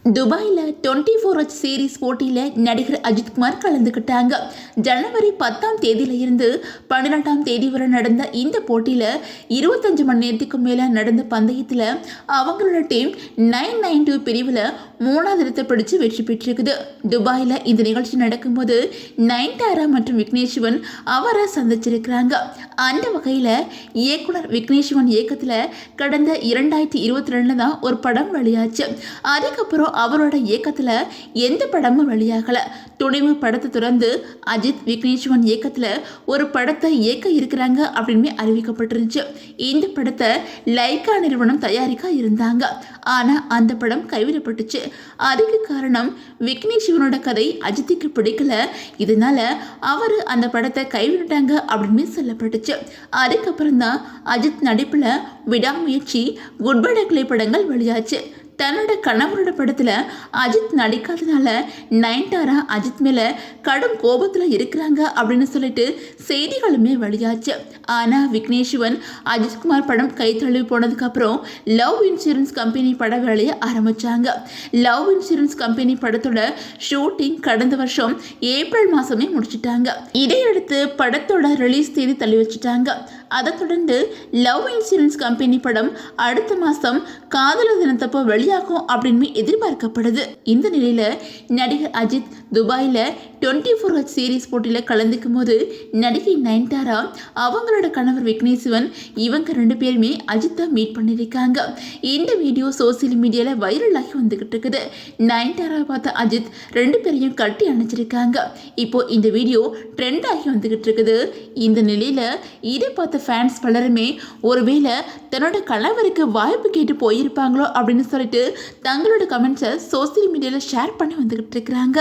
துபாயில் 24H series போட்டியில் நடிகர் அஜித்குமார் கலந்துக்கிட்டாங்க. ஜனவரி 10ஆம் தேதியிலிருந்து 12ஆம் தேதி வரை நடந்த இந்த போட்டியில் 25 மணி நேரத்துக்கு மேலே நடந்த பந்தயத்தில் அவங்களோட டீம் 992 பிரிவில் 3வது இடத்தை பிடிச்சு வெற்றி பெற்றிருக்குது. துபாயில் இந்த நிகழ்ச்சி நடக்கும்போது நயன்தாரா மற்றும் விக்னேஷ் சிவன் அவரை சந்திச்சிருக்கிறாங்க. அந்த வகையில் இயக்குனர் விக்னேஷ் சிவன் இயக்கத்தில் கடந்த 2022 தான் ஒரு படம் வெளியாச்சு. அதுக்கப்புறம் அவரோட இயக்கத்தில் எந்த படமும் வெளியாகல. துணிவு படத்தை தொடர்ந்து அஜித் விக்னேஷ் சிவன் இயக்கத்தில் ஒரு படத்தை இயக்க இருக்கிறாங்க அப்படின்னு அறிவிக்கப்பட்டிருந்துச்சு. இந்த படத்தை லைகா நிறுவனம் தயாரிக்க இருந்தாங்க. ஆனால் அந்த படம் கைவிடப்பட்டுச்சு. அதுக்கு காரணம் விக்னேஷ் சிவனோட கதை அஜித்துக்கு பிடிக்கல. இதனால அவர் அந்த படத்தை கைவிட்டாங்க அப்படின்னு சொல்லப்பட்டுச்சு. அதுக்கப்புறம் தான் அஜித் நடிப்பில் விடாமுயற்சி, குட் பை டக்லே படங்கள் வெளியாச்சு. தன்னோட கணவரோட படத்தில் அஜித் நடிக்காதனால நயன்தாரா அஜித் மேலே கடும் கோபத்தில் இருக்கிறாங்க அப்படின்னு சொல்லிட்டு செய்திகளுமே வெளியாச்சு. ஆனால் விக்னேஷ் சிவன் அஜித்குமார் படம் கை தழுவி போனதுக்கப்புறம் லவ் இன்சூரன்ஸ் கம்பெனி பட வேலையை ஆரம்பித்தாங்க. லவ் இன்சூரன்ஸ் கம்பெனி படத்தோட ஷூட்டிங் கடந்த வருஷம் ஏப்ரல் மாதமே முடிச்சிட்டாங்க. இதையடுத்து படத்தோட ரிலீஸ் தேதி தள்ளி வச்சுட்டாங்க. அதை தொடர்ந்து லவ் இன்சூரன்ஸ் கம்பெனி படம் அடுத்த மாதம் காதலர் தினத்தப்போ வெளியாகும் அப்படின்னு எதிர்பார்க்கப்படுது. இந்த நிலையில நடிகர் அஜித் துபாயில் 24H சீரீஸ் போட்டியில் கலந்துக்கும் போது நடிகை நயன்தாரா அவங்களோட கணவர் விக்னேஷ் சிவன் இவங்க 2 பேருமே அஜித்தை மீட் பண்ணியிருக்காங்க. இந்த வீடியோ சோசியல் மீடியாவில் வைரலாகி வந்துகிட்டு இருக்குது. நயன்தாரா பார்த்த அஜித் 2 பேரையும் கட்டி அணைச்சிருக்காங்க. இப்போ இந்த வீடியோ ட்ரெண்ட் ஆகி வந்துகிட்டு இருக்குது. இந்த நிலையில இதை பார்த்த ஃபேன்ஸ் பலருமே ஒருவேளை தன்னோட கணவருக்கு வாய்ப்பு கேட்டு போயிருப்பாங்களோ அப்படின்னு சொல்லிட்டு தங்களோட கமெண்ட்ஸை சோசியல் மீடியாவில் ஷேர் பண்ணி வந்துகிட்டு இருக்கிறாங்க.